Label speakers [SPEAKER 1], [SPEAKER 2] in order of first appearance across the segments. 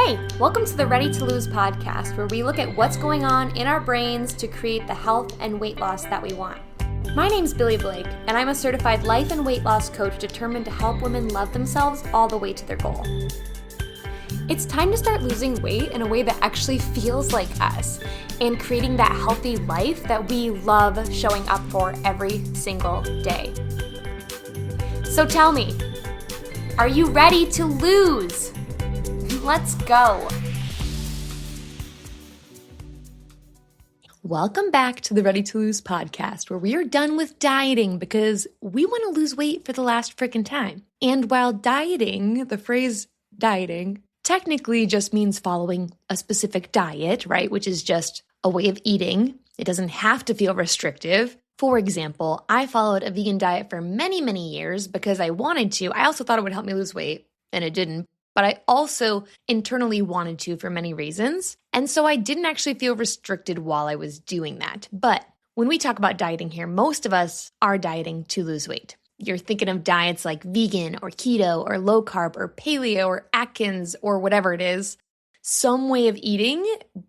[SPEAKER 1] Hey, welcome to the Ready to Lose podcast, where we look at what's going on in our brains to create the health and weight loss that we want. My name's Billy Blake, and I'm a certified life and weight loss coach determined to help women love themselves all the way to their goal. It's time to start losing weight in a way that actually feels like us and creating that healthy life that we love showing up for every single day. So tell me, are you ready to lose? Let's go. Welcome back to the Ready to Lose podcast, where we are done with dieting because we want to lose weight for the last freaking time. And while dieting, the phrase dieting, technically just means following a specific diet, right? Which is just a way of eating. It doesn't have to feel restrictive. For example, I followed a vegan diet for many, many years because I wanted to. I also thought it would help me lose weight, and it didn't. But I also internally wanted to for many reasons. And so I didn't actually feel restricted while I was doing that. But when we talk about dieting here, most of us are dieting to lose weight. You're thinking of diets like vegan or keto or low carb or paleo or Atkins or whatever it is, some way of eating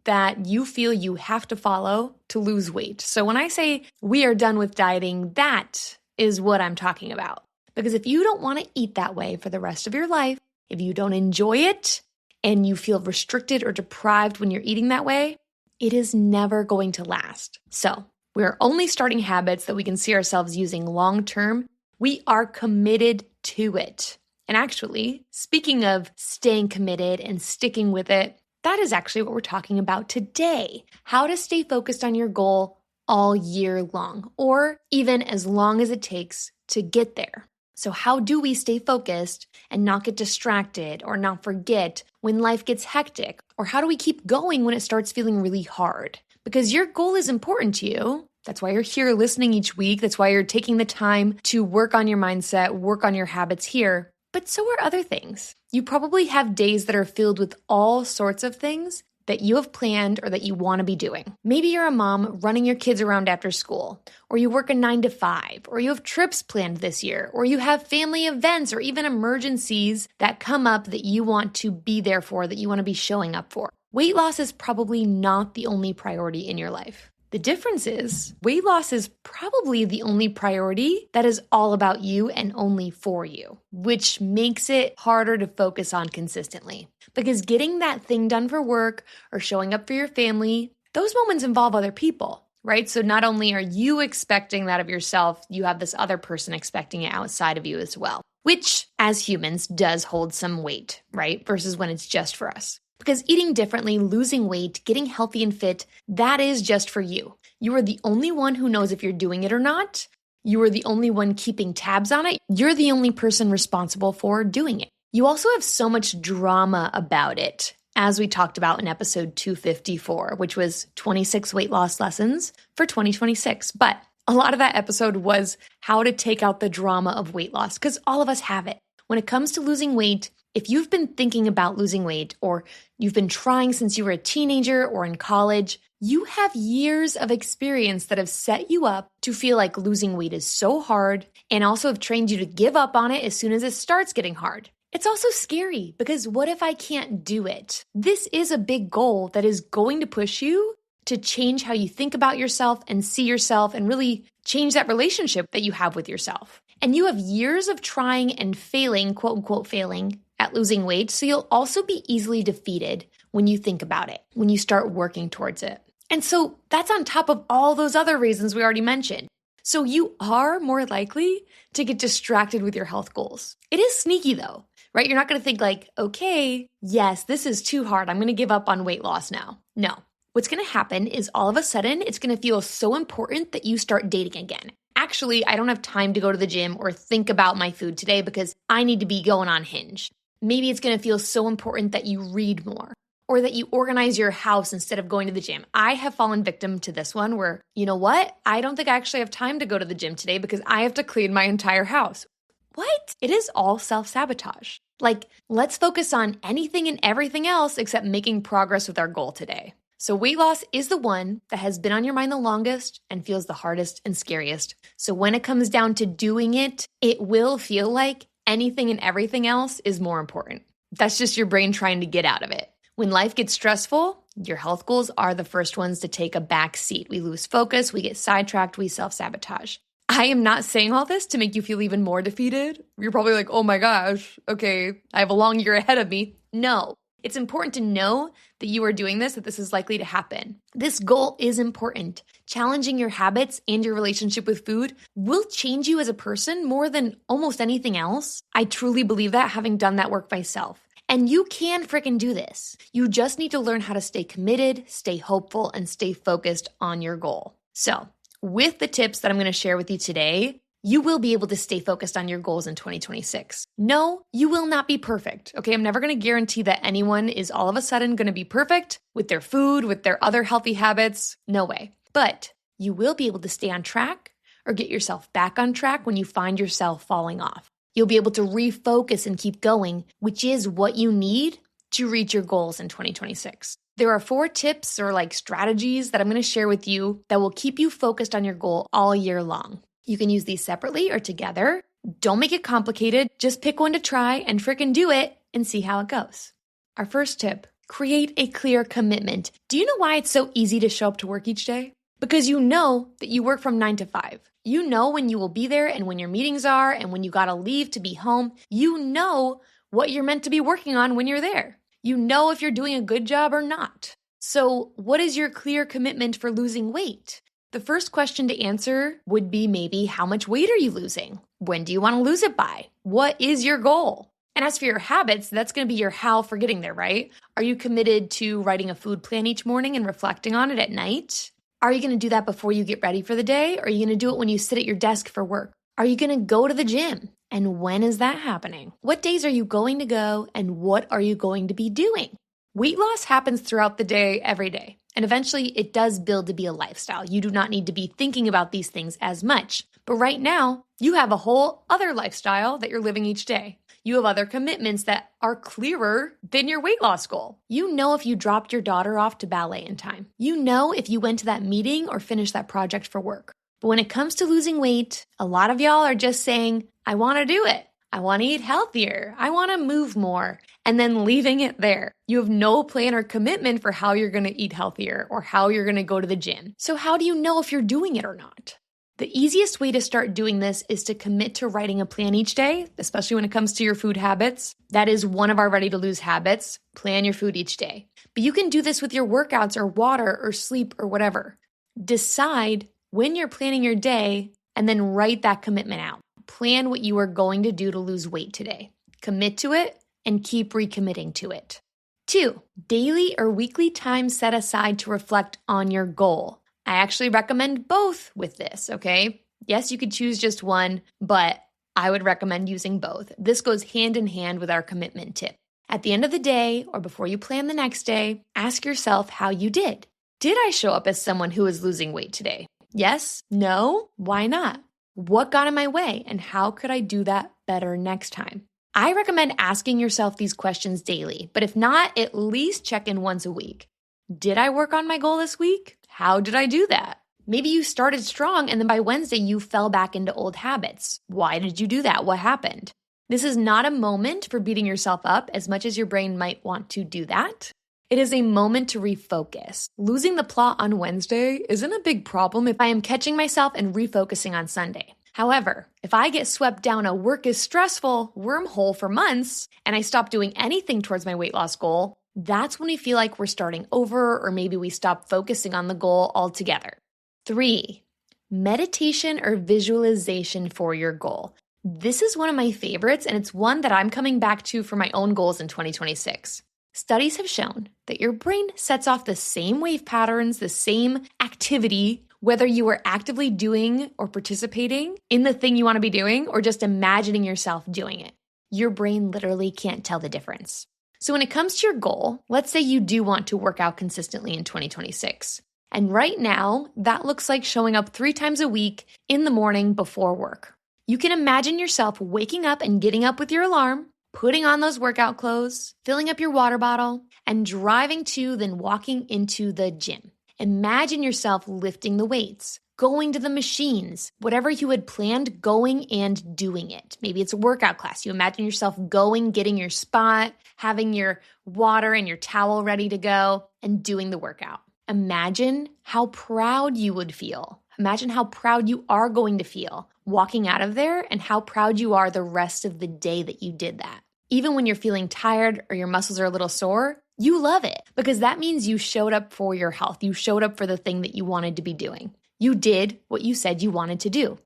[SPEAKER 1] that you feel you have to follow to lose weight. So when I say we are done with dieting, that is what I'm talking about. Because if you don't want to eat that way for the rest of your life, if you don't enjoy it and you feel restricted or deprived when you're eating that way, it is never going to last. So we're only starting habits that we can see ourselves using long-term. We are committed to it. And actually, speaking of staying committed and sticking with it, that is actually what we're talking about today. How to stay focused on your goal all year long, or even as long as it takes to get there. So how do we stay focused and not get distracted or not forget when life gets hectic? Or how do we keep going when it starts feeling really hard? Because your goal is important to you. That's why you're here listening each week. That's why you're taking the time to work on your mindset, work on your habits here. But so are other things. You probably have days that are filled with all sorts of things that you have planned or that you want to be doing. Maybe you're a mom running your kids around after school, or you work a 9 to 5, or you have trips planned this year, or you have family events or even emergencies that come up that you want to be there for, that you want to be showing up for. Weight loss is probably not the only priority in your life. The difference is weight loss is probably the only priority that is all about you and only for you, which makes it harder to focus on consistently. Because getting that thing done for work or showing up for your family, those moments involve other people, right? So not only are you expecting that of yourself, you have this other person expecting it outside of you as well, which as humans does hold some weight, right? Versus when it's just for us. Because eating differently, losing weight, getting healthy and fit, that is just for you. You are the only one who knows if you're doing it or not. You are the only one keeping tabs on it. You're the only person responsible for doing it. You also have so much drama about it, as we talked about in episode 254, which was 26 weight loss lessons for 2026. But a lot of that episode was how to take out the drama of weight loss, because all of us have it. When it comes to losing weight, if you've been thinking about losing weight, or you've been trying since you were a teenager or in college, you have years of experience that have set you up to feel like losing weight is so hard, and also have trained you to give up on it as soon as it starts getting hard. It's also scary because what if I can't do it? This is a big goal that is going to push you to change how you think about yourself and see yourself and really change that relationship that you have with yourself. And you have years of trying and failing, quote unquote failing, at losing weight, so you'll also be easily defeated when you think about it, when you start working towards it. And so that's on top of all those other reasons we already mentioned. So you are more likely to get distracted with your health goals. It is sneaky though, right? You're not going to think like, okay, yes, this is too hard. I'm going to give up on weight loss now. No. What's going to happen is all of a sudden, it's going to feel so important that you start dating again. Actually, I don't have time to go to the gym or think about my food today because I need to be going on Hinge. Maybe it's going to feel so important that you read more or that you organize your house instead of going to the gym. I have fallen victim to this one where, you know what? I don't think I actually have time to go to the gym today because I have to clean my entire house. What? It is all self-sabotage. Like, let's focus on anything and everything else except making progress with our goal today. So weight loss is the one that has been on your mind the longest and feels the hardest and scariest. So when it comes down to doing it, it will feel like anything and everything else is more important. That's just your brain trying to get out of it, When life gets stressful, your health goals are the first ones to take a back seat. We lose focus, we get sidetracked, we self-sabotage. I am not saying all this to make you feel even more defeated. You're probably like, oh my gosh, okay, I have a long year ahead of me. No, it's important to know that you are doing this, that this is likely to happen. This goal is important. Challenging your habits and your relationship with food will change you as a person more than almost anything else. I truly believe that, having done that work myself. And you can freaking do this. You just need to learn how to stay committed, stay hopeful, and stay focused on your goal. So, with the tips that I'm going to share with you today, you will be able to stay focused on your goals in 2026. No, you will not be perfect, okay? I'm never going to guarantee that anyone is all of a sudden going to be perfect with their food, with their other healthy habits. No way. But you will be able to stay on track or get yourself back on track when you find yourself falling off. You'll be able to refocus and keep going, which is what you need to reach your goals in 2026. There are 4 tips or strategies that I'm going to share with you that will keep you focused on your goal all year long. You can use these separately or together. Don't make it complicated. Just pick one to try and frickin' do it and see how it goes. Our first tip, create a clear commitment. Do you know why it's so easy to show up to work each day? Because you know that you work from 9 to 5. You know when you will be there and when your meetings are and when you gotta leave to be home. You know what you're meant to be working on when you're there. You know if you're doing a good job or not. So what is your clear commitment for losing weight? The first question to answer would be maybe, how much weight are you losing? When do you want to lose it by? What is your goal? And as for your habits, that's going to be your how for getting there, right? Are you committed to writing a food plan each morning and reflecting on it at night? Are you going to do that before you get ready for the day? Or are you going to do it when you sit at your desk for work? Are you going to go to the gym? And when is that happening? What days are you going to go? And what are you going to be doing? Weight loss happens throughout the day, every day. And eventually it does build to be a lifestyle. You do not need to be thinking about these things as much. But right now, you have a whole other lifestyle that you're living each day. You have other commitments that are clearer than your weight loss goal. You know if you dropped your daughter off to ballet in time. You know if you went to that meeting or finished that project for work. But when it comes to losing weight, a lot of y'all are just saying, I want to do it. I want to eat healthier. I want to move more. And then leaving it there. You have no plan or commitment for how you're going to eat healthier or how you're going to go to the gym. So how do you know if you're doing it or not? The easiest way to start doing this is to commit to writing a plan each day, especially when it comes to your food habits. That is one of our ready to lose habits. Plan your food each day. But you can do this with your workouts or water or sleep or whatever. Decide when you're planning your day and then write that commitment out. Plan what you are going to do to lose weight today. Commit to it and keep recommitting to it. 2, daily or weekly time set aside to reflect on your goal. I actually recommend both with this, okay? Yes, you could choose just one, but I would recommend using both. This goes hand in hand with our commitment tip. At the end of the day or before you plan the next day, ask yourself how you did. Did I show up as someone who is losing weight today? Yes? No? Why not? What got in my way and how could I do that better next time? I recommend asking yourself these questions daily, but if not, at least check in once a week. Did I work on my goal this week? How did I do that? Maybe you started strong and then by Wednesday you fell back into old habits. Why did you do that? What happened? This is not a moment for beating yourself up as much as your brain might want to do that. It is a moment to refocus. Losing the plot on Wednesday isn't a big problem if I am catching myself and refocusing on Sunday. However, if I get swept down a work is stressful wormhole for months and I stop doing anything towards my weight loss goal, that's when we feel like we're starting over or maybe we stop focusing on the goal altogether. 3, meditation or visualization for your goal. This is one of my favorites and it's one that I'm coming back to for my own goals in 2026. Studies have shown that your brain sets off the same wave patterns, the same activity, whether you are actively doing or participating in the thing you want to be doing or just imagining yourself doing it. Your brain literally can't tell the difference. So when it comes to your goal, let's say you do want to work out consistently in 2026. And right now, that looks like showing up 3 times a week in the morning before work. You can imagine yourself waking up and getting up with your alarm, putting on those workout clothes, filling up your water bottle, and driving to, then walking into the gym. Imagine yourself lifting the weights, going to the machines, whatever you had planned, going and doing it. Maybe it's a workout class. You imagine yourself going, getting your spot, having your water and your towel ready to go, and doing the workout. Imagine how proud you would feel. Imagine how proud you are going to feel walking out of there and how proud you are the rest of the day that you did that. Even when you're feeling tired or your muscles are a little sore, you love it because that means you showed up for your health. You showed up for the thing that you wanted to be doing. You did what you said you wanted to do.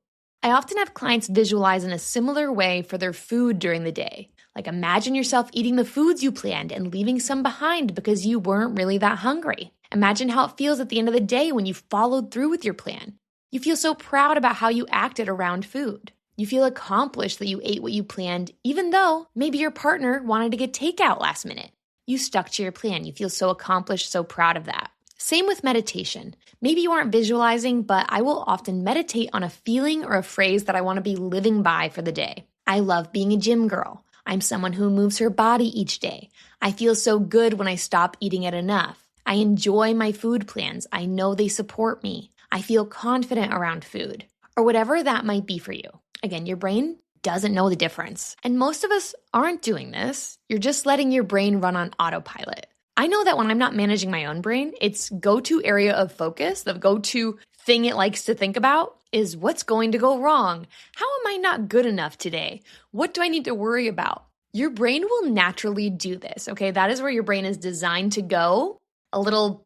[SPEAKER 1] I often have clients visualize in a similar way for their food during the day. Like imagine yourself eating the foods you planned and leaving some behind because you weren't really that hungry. Imagine how it feels at the end of the day when you followed through with your plan. You feel so proud about how you acted around food. You feel accomplished that you ate what you planned, even though maybe your partner wanted to get takeout last minute. You stuck to your plan. You feel so accomplished, so proud of that. Same with meditation. Maybe you aren't visualizing, but I will often meditate on a feeling or a phrase that I want to be living by for the day. I love being a gym girl. I'm someone who moves her body each day. I feel so good when I stop eating it enough. I enjoy my food plans. I know they support me. I feel confident around food, or whatever that might be for you. Again, your brain doesn't know the difference. And most of us aren't doing this. You're just letting your brain run on autopilot. I know that when I'm not managing my own brain, its go-to area of focus, the go-to thing it likes to think about is what's going to go wrong? How am I not good enough today? What do I need to worry about? Your brain will naturally do this, okay? That is where your brain is designed to go. A little,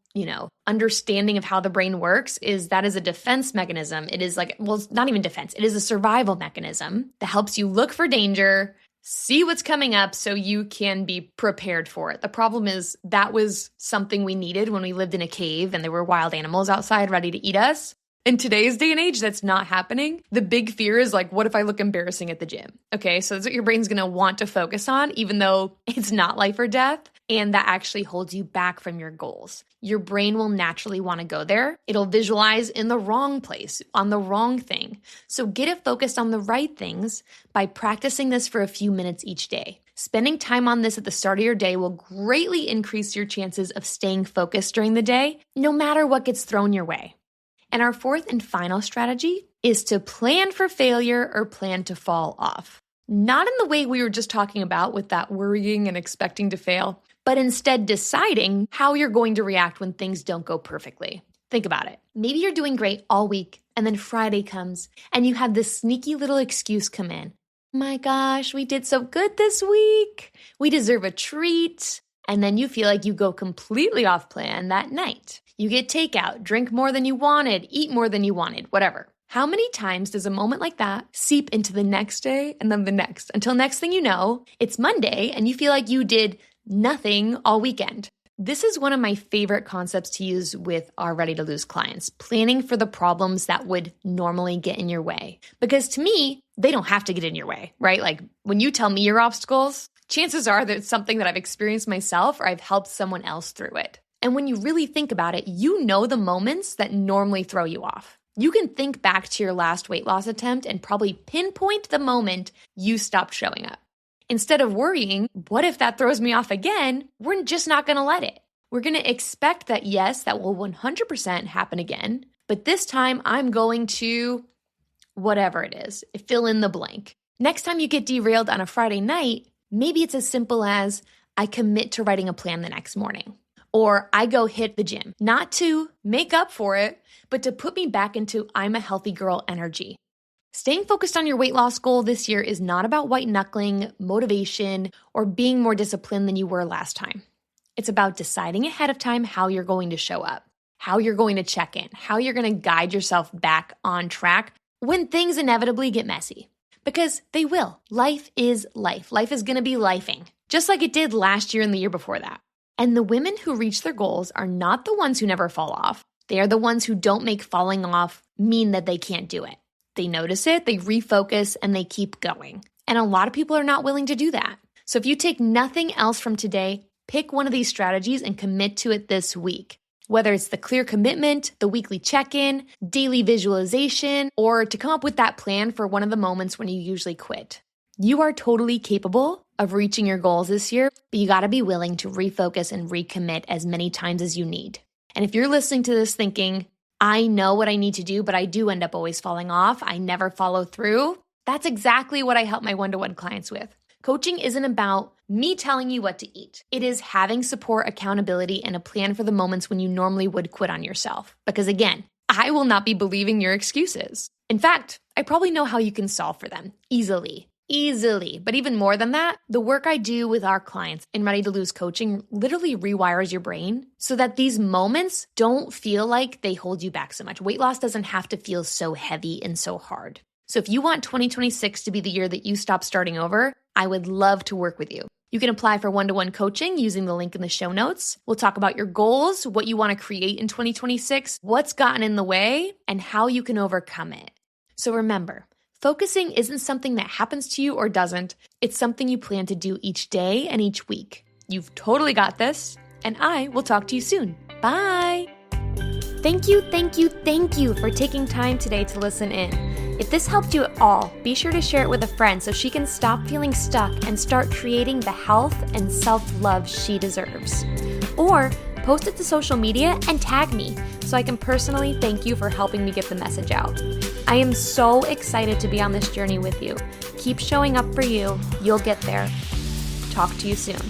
[SPEAKER 1] understanding of how the brain works is that is a defense mechanism. It is like, well, it's not even defense. It is a survival mechanism that helps you look for danger, see what's coming up so you can be prepared for it. The problem is that was something we needed when we lived in a cave and there were wild animals outside ready to eat us. In today's day and age, that's not happening. The big fear is like, what if I look embarrassing at the gym? Okay, so that's what your brain's gonna want to focus on, even though it's not life or death. And that actually holds you back from your goals. Your brain will naturally want to go there. It'll visualize in the wrong place, on the wrong thing. So get it focused on the right things by practicing this for a few minutes each day. Spending time on this at the start of your day will greatly increase your chances of staying focused during the day, no matter what gets thrown your way. And our fourth and final strategy is to plan for failure or plan to fall off. Not in the way we were just talking about with that worrying and expecting to fail, but instead deciding how you're going to react when things don't go perfectly. Think about it. Maybe you're doing great all week, and then Friday comes, and you have this sneaky little excuse come in. My gosh, we did so good this week. We deserve a treat. And then you feel like you go completely off plan that night. You get takeout, drink more than you wanted, eat more than you wanted, whatever. How many times does a moment like that seep into the next day and then the next? Until next thing you know, it's Monday and you feel like you did nothing all weekend. This is one of my favorite concepts to use with our Ready to Lose clients, planning for the problems that would normally get in your way. Because to me, they don't have to get in your way, right? Like when you tell me your obstacles, chances are that it's something that I've experienced myself or I've helped someone else through it. And when you really think about it, you know the moments that normally throw you off. You can think back to your last weight loss attempt and probably pinpoint the moment you stopped showing up. Instead of worrying, what if that throws me off again? We're just not going to let it. We're going to expect that, yes, that will 100% happen again, but this time I'm going to whatever it is, fill in the blank. Next time you get derailed on a Friday night, maybe it's as simple as I commit to writing a plan the next morning. Or I go hit the gym, not to make up for it, but to put me back into I'm a healthy girl energy. Staying focused on your weight loss goal this year is not about white knuckling, motivation, or being more disciplined than you were last time. It's about deciding ahead of time how you're going to show up, how you're going to check in, how you're going to guide yourself back on track when things inevitably get messy. Because they will. Life is life. Life is going to be lifing, just like it did last year and the year before that. And the women who reach their goals are not the ones who never fall off. They are the ones who don't make falling off mean that they can't do it. They notice it, they refocus, and they keep going. And a lot of people are not willing to do that. So if you take nothing else from today, pick one of these strategies and commit to it this week. Whether it's the clear commitment, the weekly check-in, daily visualization, or to come up with that plan for one of the moments when you usually quit. You are totally capable of reaching your goals this year, but you gotta be willing to refocus and recommit as many times as you need. And if you're listening to this thinking, I know what I need to do, but I do end up always falling off. I never follow through. That's exactly what I help my one-to-one clients with. Coaching isn't about me telling you what to eat. It is having support, accountability, and a plan for the moments when you normally would quit on yourself. Because again, I will not be believing your excuses. In fact, I probably know how you can solve for them easily. But even more than that, the work I do with our clients in Ready to Lose coaching literally rewires your brain so that these moments don't feel like they hold you back so much. Weight loss doesn't have to feel so heavy and so hard. So if you want 2026 to be the year that you stop starting over, I would love to work with you. You can apply for one-to-one coaching using the link in the show notes. We'll talk about your goals, what you want to create in 2026, what's gotten in the way, and how you can overcome it. So remember, focusing isn't something that happens to you or doesn't. It's something you plan to do each day and each week. You've totally got this, and I will talk to you soon. Bye! Thank you for taking time today to listen in. If this helped you at all, be sure to share it with a friend so she can stop feeling stuck and start creating the health and self-love she deserves. Or post it to social media and tag me so I can personally thank you for helping me get the message out. I am so excited to be on this journey with you. Keep showing up for you. You'll get there. Talk to you soon.